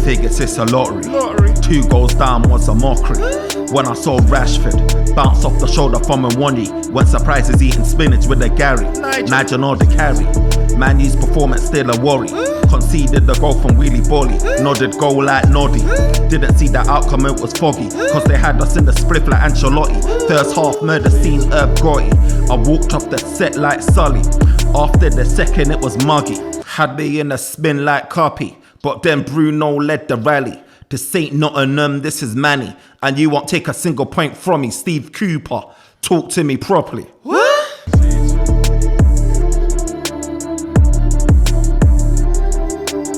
figures, it's a lottery. 2 goals down was a mockery. When I saw Rashford bounce off the shoulder from Nwani, when surprises eating spinach with a Gary. Nigel know the carry. Man U's performance still a worry. Conceded the goal from Wheelie Bolly. Nodded goal like Noddy. Didn't see the outcome, it was foggy. Cause they had us in the spliff like Ancelotti. First half murder scene Herb Gotti. I walked off the set like Sully. After the second it was muggy. Had me in a spin like Carpy. But then Bruno led the rally. This ain't Nottingham, this is Manny. And you won't take a single point from me, Steve Cooper. Talk to me properly. What?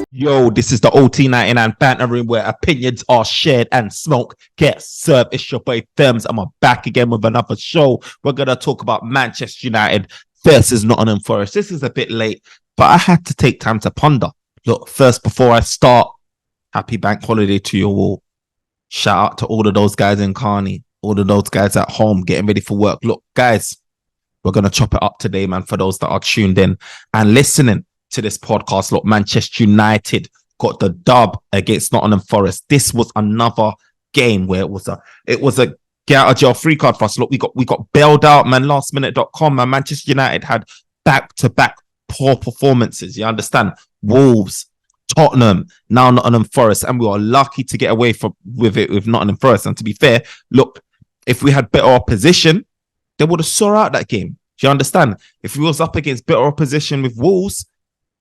Yo, this is the OT99 Banter Room where opinions are shared and smoke gets served. It's your boy Therms. I'm back again with another show. We're going to talk about Manchester United versus Nottingham Forest. This is a bit late, but I had to take time to ponder. Look, first, before I start, happy bank holiday to you all. Shout out to all of those guys in Carney, all of those guys at home getting ready for work. Look, guys, we're going to chop it up today, man, for those that are tuned in and listening to this podcast. Look, Manchester United got the dub against Nottingham Forest. This was another game where it was a get out of jail free card for us. Look, we got bailed out, man. Lastminute.com, and Manchester United had back-to-back poor performances. You understand? Wolves, Tottenham, now Nottingham Forest, and we were lucky to get away with Nottingham Forest. And to be fair, look, if we had better opposition, they would have saw out that game. Do you understand? If we was up against better opposition with Wolves,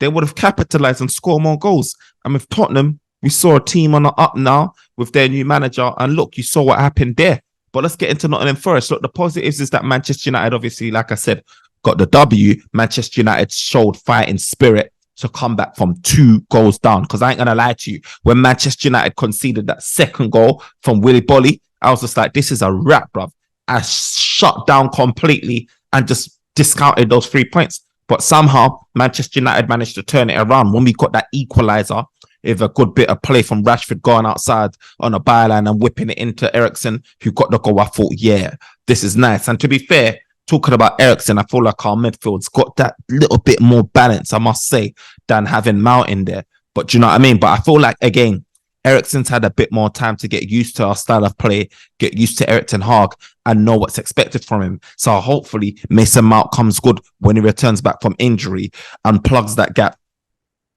they would have capitalized and scored more goals. And with Tottenham, we saw a team on the up now with their new manager. And look, you saw what happened there. But let's get into Nottingham Forest. Look, the positives is that Manchester United, obviously, like I said, got the W. Manchester United showed fighting spirit to come back from 2 goals down. Because I ain't going to lie to you, when Manchester United conceded that second goal from Willy Bolly, I was just like, this is a wrap, bruv. I shut down completely and just discounted those 3 points. But somehow, Manchester United managed to turn it around when we got that equaliser with a good bit of play from Rashford going outside on a byline and whipping it into Eriksen, who got the goal. I thought, yeah, this is nice. And to be fair, talking about Eriksen, I feel like our midfield's got that little bit more balance, I must say, than having Mount in there. But do you know what I mean? But I feel like, again, Eriksen's had a bit more time to get used to our style of play, get used to Erik ten Hag and know what's expected from him. So hopefully Mason Mount comes good when he returns back from injury and plugs that gap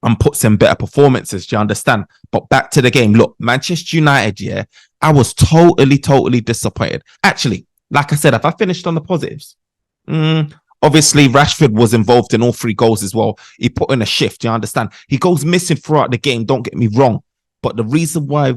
and puts in better performances. Do you understand? But back to the game. Look, Manchester United, yeah, I was totally disappointed. Actually, like I said, if I finished on the positives, obviously Rashford was involved in all 3 goals as well. He put in a shift. Do you understand? He goes missing throughout the game. Don't get me wrong. But the reason why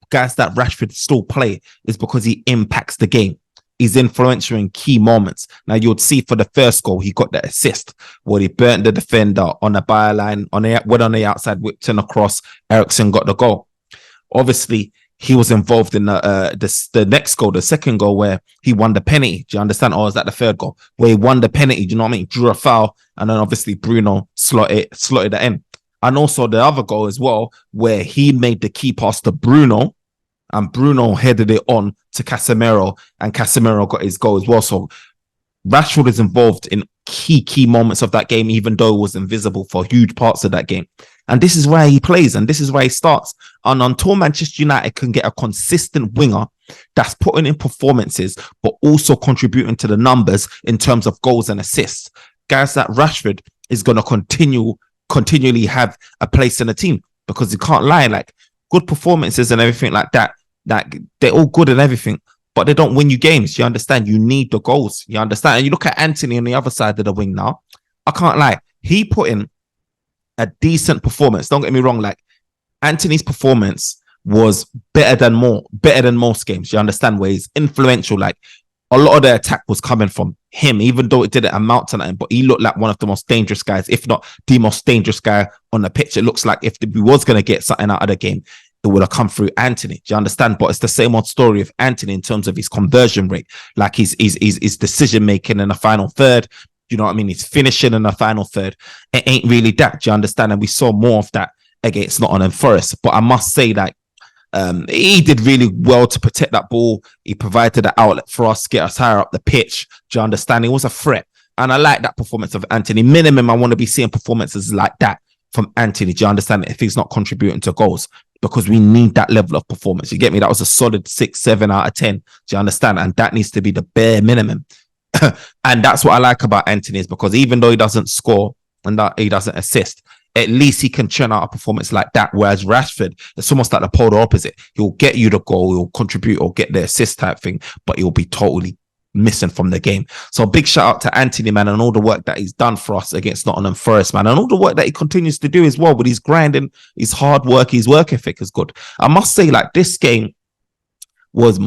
guys that Rashford still play is because he impacts the game. He's influential in key moments. Now, you would see for the first goal, he got the assist where he burnt the defender on the byline, went on the outside, whipped in across. Eriksen got the goal. Obviously, he was involved in the next goal, the second goal, where he won the penalty. Do you understand? Or is that the third goal? Where he won the penalty, do you know what I mean? Drew a foul, and then obviously Bruno slotted that in. And also the other goal as well, where he made the key pass to Bruno, and Bruno headed it on to Casemiro, and Casemiro got his goal as well. So Rashford is involved in key moments of that game, even though it was invisible for huge parts of that game. And this is where he plays, and this is where he starts. And until Manchester United can get a consistent winger that's putting in performances, but also contributing to the numbers in terms of goals and assists, guys like Rashford is going to continually have a place in the team, because you can't lie, like, good performances and everything like that, like, they're all good and everything, but they don't win you games. You understand? You need the goals. You understand? And you look at Anthony on the other side of the wing now. I can't lie. He put in a decent performance. Don't get me wrong. Like, Anthony's performance was better than most games. You understand? Where he's influential. Like, a lot of the attack was coming from him, even though it didn't amount to nothing. But he looked like one of the most dangerous guys, if not the most dangerous guy on the pitch. It looks like if we was going to get something out of the game, it would have come through Anthony. Do you understand? But it's the same old story of Anthony in terms of his conversion rate, like his decision making in the final third. You know what I mean? He's finishing in the final third. It ain't really that. Do you understand? And we saw more of that against Nottingham Forest. But I must say that he did really well to protect that ball. He provided an outlet for us, get us higher up the pitch. Do you understand? He was a threat. And I like that performance of Anthony. Minimum, I want to be seeing performances like that from Anthony. Do you understand? If he's not contributing to goals. because we need that level of performance. You get me? That was a solid 6, 7 out of 10. Do you understand? And that needs to be the bare minimum. And that's what I like about Anthony, is because even though he doesn't score and that he doesn't assist, at least he can churn out a performance like that. Whereas Rashford, it's almost like the polar opposite. He'll get you the goal, he'll contribute or get the assist type thing, but he'll be totally missing from the game. So big shout out to Anthony, man, and all the work that he's done for us against Nottingham Forest, man, and all the work that he continues to do as well with his grinding, his hard work, his work ethic is good. I must say, like, this game was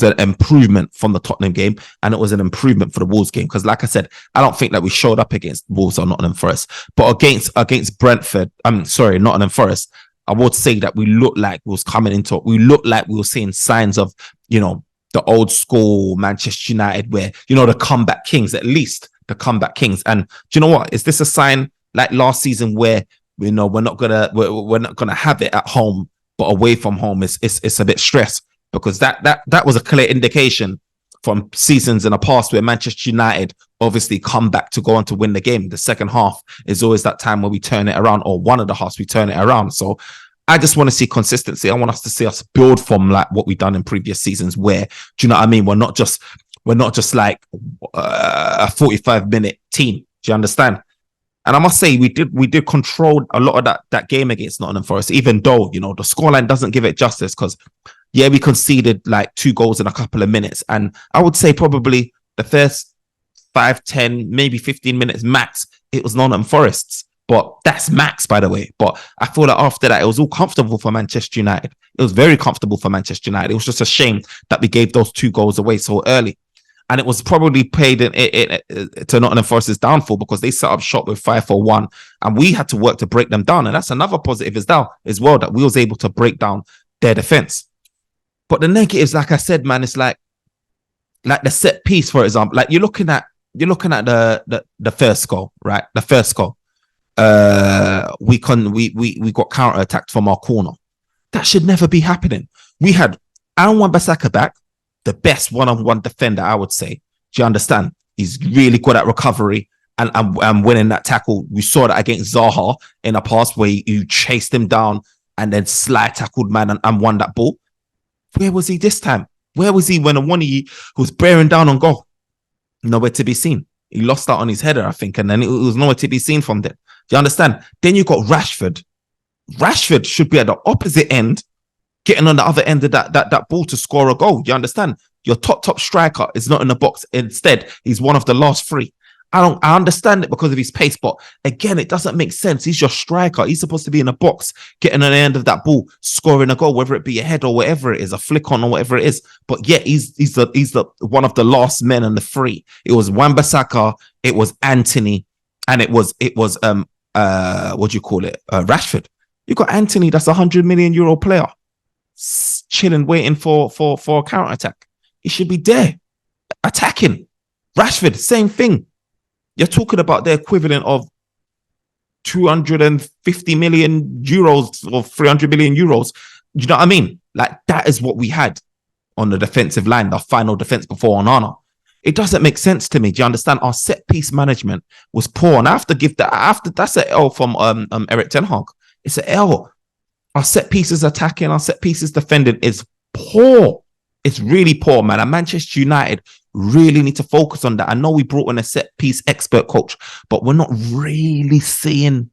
an improvement from the Tottenham game, and it was an improvement for the Wolves game, because like I said, I don't think that we showed up against Wolves or Nottingham Forest, but against Brentford, Nottingham Forest, I would say that we looked like we were seeing signs of, the old school Manchester United, where, the comeback kings, at least the comeback kings. And do you know what? Is this a sign like last season where, we're not gonna have it at home, but away from home it's a bit stressed? Because that was a clear indication from seasons in the past where Manchester United obviously come back to go on to win the game. The second half is always that time where we turn it around, or one of the halves we turn it around. So I just want to see consistency. I want us to see us build from like what we've done in previous seasons, where, do you know what I mean? We're not just like a 45-minute team. Do you understand? And I must say, we did control a lot of that game against Nottingham Forest, even though, the scoreline doesn't give it justice, because we conceded like 2 goals in a couple of minutes. And I would say probably the first 5, 10, maybe 15 minutes max, it was Nottingham Forest's. But that's max, by the way. But I feel like after that, it was all comfortable for Manchester United. It was very comfortable for Manchester United. It was just a shame that we gave those 2 goals away so early. And it was probably paid to Nottingham Forest's downfall, because they set up shop with 5-4-1, and we had to work to break them down. And that's another positive as well, that we was able to break down their defense. But the negatives, like I said, man, it's like the set piece, for example. Like you're looking at the first goal, right? The first goal. We got counter-attacked from our corner. That should never be happening. We had Aaron Wan-Bissaka back, the best one-on-one defender, I would say. Do you understand? He's really good at recovery and winning that tackle. We saw that against Zaha in the past, where you chased him down and then slide tackled man and won that ball. Where was he this time? Where was he when he was bearing down on goal? Nowhere to be seen. He lost out on his header, I think, and then it was nowhere to be seen from there. Do you understand? Then you got Rashford. Rashford should be at the opposite end, getting on the other end of that ball to score a goal. You understand? Your top striker is not in the box. Instead, he's one of the last 3. I understand it because of his pace, but again, it doesn't make sense. He's your striker. He's supposed to be in the box, getting on the end of that ball, scoring a goal, whether it be a head or whatever it is, a flick on or whatever it is. But yet he's the one of the last men in the 3. It was Wan-Bissaka, it was Anthony, and it was what do you call it? Rashford. You got Anthony, that's a €100 million player, chilling, waiting for a counter attack. He should be there, attacking. Rashford, same thing. You're talking about the equivalent of 250 million euros or 300 million euros. You know what I mean? Like, that is what we had on the defensive line, the final defense before Onana. It doesn't make sense to me. Do you understand? Our set piece management was poor, and I have to give that. That's an L from Eric Ten Hag. It's an L. Our set pieces attacking, our set pieces defending is poor. It's really poor, man. And Manchester United really need to focus on that. I know we brought in a set piece expert coach, but we're not really seeing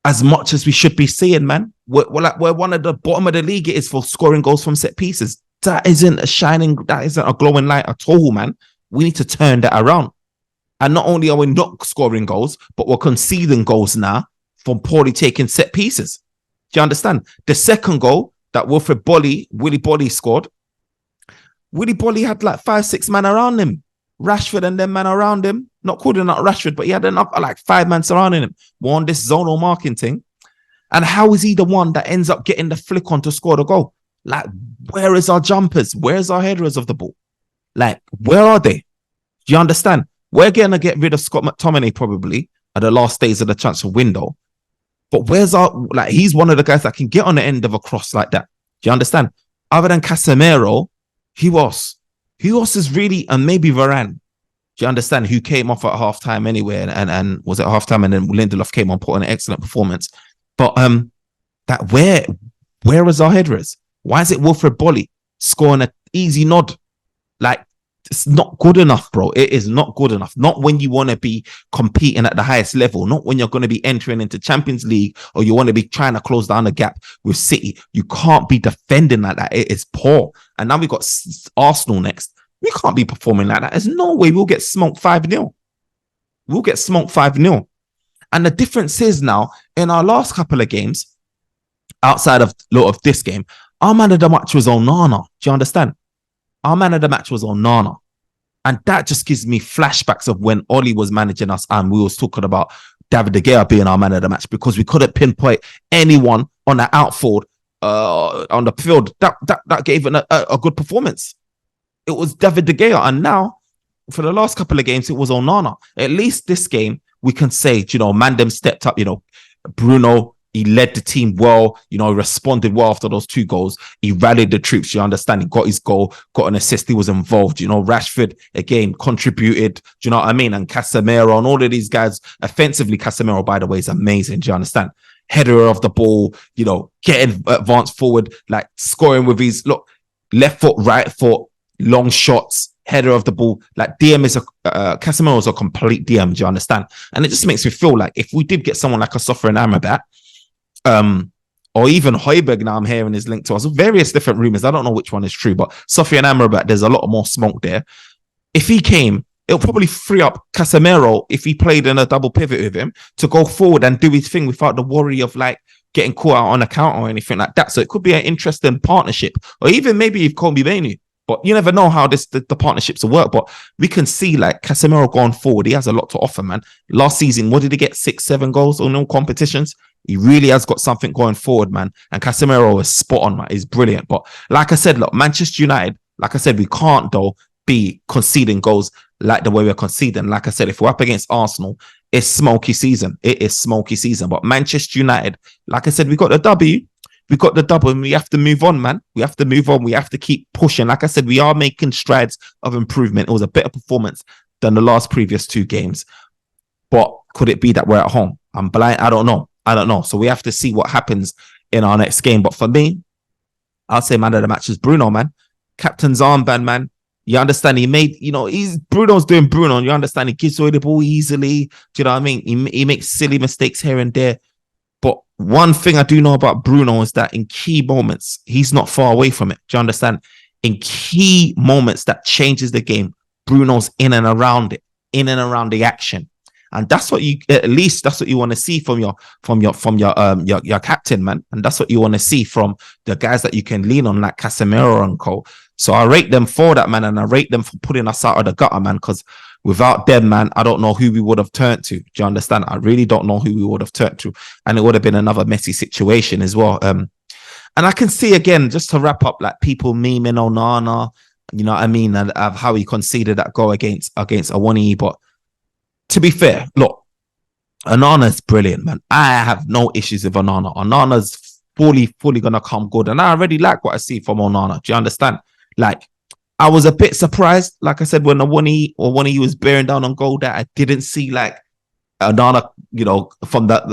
as much as we should be seeing, man. We're one of the bottom of the league it is for scoring goals from set pieces. That isn't a glowing light at all, man. We need to turn that around. And not only are we not scoring goals, but we're conceding goals now from poorly taken set pieces. Do you understand? The second goal that Willy Bolly scored, Willy Bolly had like 5-6 men around him. Rashford and them man around him. Not calling out Rashford, but he had enough like 5 men surrounding him. We're on this zonal marking thing. And how is he the one that ends up getting the flick on to score the goal? Like, where is our jumpers? Where's our headers of the ball? Like, where are they? Do you understand? We're going to get rid of Scott McTominay probably at the last days of the transfer window. But he's one of the guys that can get on the end of a cross like that. Do you understand? Other than Casemiro, who else is really, and maybe Varane. Do you understand? Who came off at halftime anyway, and was at halftime, and then Lindelof came on, put on an excellent performance. But Where is our headers? Why is it Wilfred Bolly scoring an easy nod? Like, it's not good enough, bro. It is not good enough. Not when you want to be competing at the highest level. Not when you're going to be entering into Champions League or you want to be trying to close down the gap with City. You can't be defending like that. It is poor. And now we've got Arsenal next. We can't be performing like that. There's no way we'll get smoked 5-0. We'll get smoked 5-0. And the difference is now, in our last couple of games, outside of this game, our man of the match was Onana. Do you understand? Our man of the match was Onana. And that just gives me flashbacks of when Oli was managing us and we was talking about David De Gea being our man of the match because we couldn't pinpoint anyone on the outfield, on the field that gave a good performance. It was David De Gea. And now, for the last couple of games, it was Onana. At least this game, we can say, Mandem stepped up, Bruno, he led the team well, responded well after those 2 goals. He rallied the troops, you understand? He got his goal, got an assist, he was involved. Rashford, again, contributed, do you know what I mean? And Casemiro and all of these guys, offensively, Casemiro, by the way, is amazing, do you understand? Header of the ball, getting advanced forward, like scoring with his, left foot, right foot, long shots, header of the ball. Like Casemiro is a complete DM, do you understand? And it just makes me feel like if we did get someone like a Sofra and Amrabat, or even Højbjerg, now I'm hearing is linked to us. Various different rumors. I don't know which one is true, but Sofia and Amrabat, there's a lot more smoke there. If he came, it'll probably free up Casemiro if he played in a double pivot with him to go forward and do his thing without the worry of like getting caught out on a counter or anything like that. So it could be an interesting partnership, or even maybe if Kobe Bainu. But you never know how the partnerships will work. But we can see like Casemiro going forward. He has a lot to offer, man. Last season, what did he get? 6-7 goals on all competitions. He really has got something going forward, man. And Casemiro is spot on, man. He's brilliant. But like I said, look, Manchester United, like I said, we can't though be conceding goals like the way we're conceding. Like I said, if we're up against Arsenal, it's smoky season. It is smoky season. But Manchester United, like I said, we got the W. We got the double and we have to move on, man. We have to move on. We have to keep pushing. Like I said, we are making strides of improvement. It was a better performance than the previous 2 games. But could it be that we're at home? I'm blind. I don't know. So we have to see what happens in our next game. But for me, I'll say man of the match is Bruno, man. Captain's armband, man. You understand? He made, Bruno's doing Bruno. You understand? He gives away the ball easily. Do you know what I mean? He makes silly mistakes here and there. But one thing I do know about Bruno is that in key moments, he's not far away from it. Do you understand? In key moments that changes the game, Bruno's in and around it, in and around the action. And that's what at least that's what you want to see from your captain, man. And that's what you want to see from the guys that you can lean on, like Casemiro and co. So I rate them for that, man. And I rate them for putting us out of the gutter, man, because without them, man, I don't know who we would have turned to. Do you understand? I really don't know who we would have turned to. And it would have been another messy situation as well. And I can see, again, just to wrap up, like people memeing Onana, you know what I mean, and of how he conceded that goal against Awoniyi. But to be fair, look, Onana's brilliant, man. I have no issues with Onana. Onana's fully going to come good. And I already like what I see from Onana. Do you understand? Like, I was a bit surprised, like I said, when Awoniyi was bearing down on goal, that I didn't see like Onana, from that,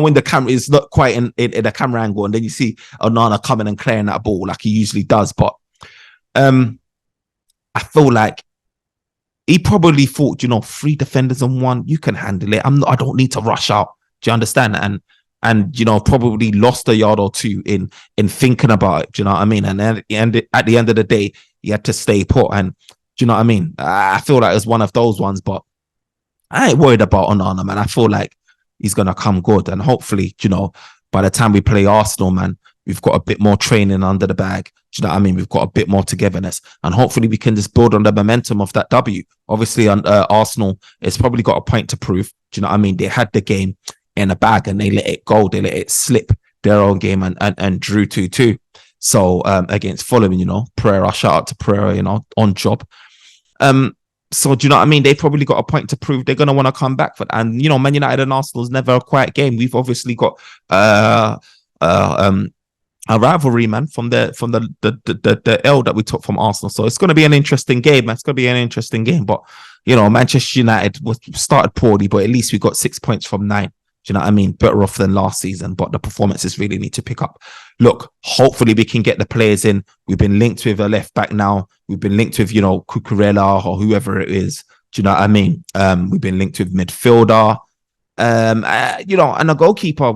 when the camera is not quite in the camera angle, and then you see Onana coming and clearing that ball like he usually does. But I feel like he probably thought, 3 defenders on 1, you can handle it. I don't need to rush out. Do you understand? And probably lost a yard or 2 in thinking about it. Do you know what I mean? And then at the end of the day, he had to stay put. And do you know what I mean? I feel like it was one of those ones, but I ain't worried about Onana, man. I feel like he's gonna come good, and hopefully, by the time we play Arsenal, man, we've got a bit more training under the bag. Do you know what I mean? We've got a bit more togetherness, and hopefully we can just build on the momentum of that W. Obviously, Arsenal has probably got a point to prove. Do you know what I mean? They had the game in the bag and they let it go. They let it slip their own game and drew 2-2. So against Fulham, Pereira, shout out to Pereira, on job. So do you know what I mean? They probably got a point to prove. They're gonna want to come back for that. And Man United and Arsenal is never a quiet game. We've obviously got a rivalry, man, from the L that we took from Arsenal. So it's gonna be an interesting game, man. It's gonna be an interesting game. But Manchester United started poorly, but at least we got 6 points from 9. Do Do you know what I mean? Better off than last season, but the performances really need to pick up. Look, hopefully we can get the players in. We've been linked with a left back now. We've been linked with, Cucurella or whoever it is. Do you know what I mean? We've been linked with midfielder. And a goalkeeper.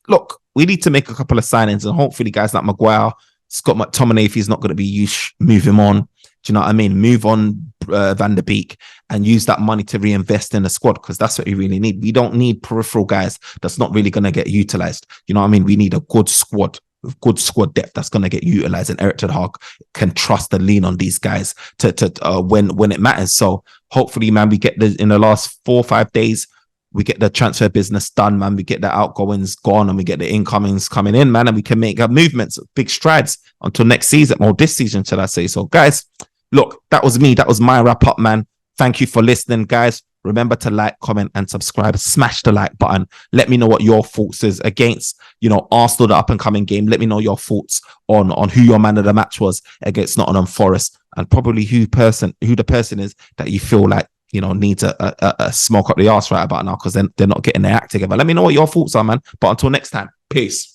Look, we need to make a couple of signings, and hopefully guys like Maguire, Scott McTominay, if he's not going to be used, move him on. Do you know what I mean? Move on Van der Beek and use that money to reinvest in the squad, because that's what we really need. We don't need peripheral guys that's not really going to get utilized. You know what I mean? We need a good squad with good squad depth that's going to get utilized, and Erik ten Hag can trust and lean on these guys to when it matters. So hopefully, man, we get in the last 4 or 5 days, we get the transfer business done, man. We get the outgoings gone and we get the incomings coming in, man. And we can make movements, big strides until next season, or this season, should I say. So, guys, look, that was me. That was my wrap up, man. Thank you for listening, guys. Remember to like, comment, and subscribe. Smash the like button. Let me know what your thoughts is against, Arsenal, the up-and-coming game. Let me know your thoughts on who your man of the match was against Nottingham Forest, and probably who the person is that you feel like, needs a smoke up the arse right about now, because they're not getting their act together. Let me know what your thoughts are, man. But until next time, peace.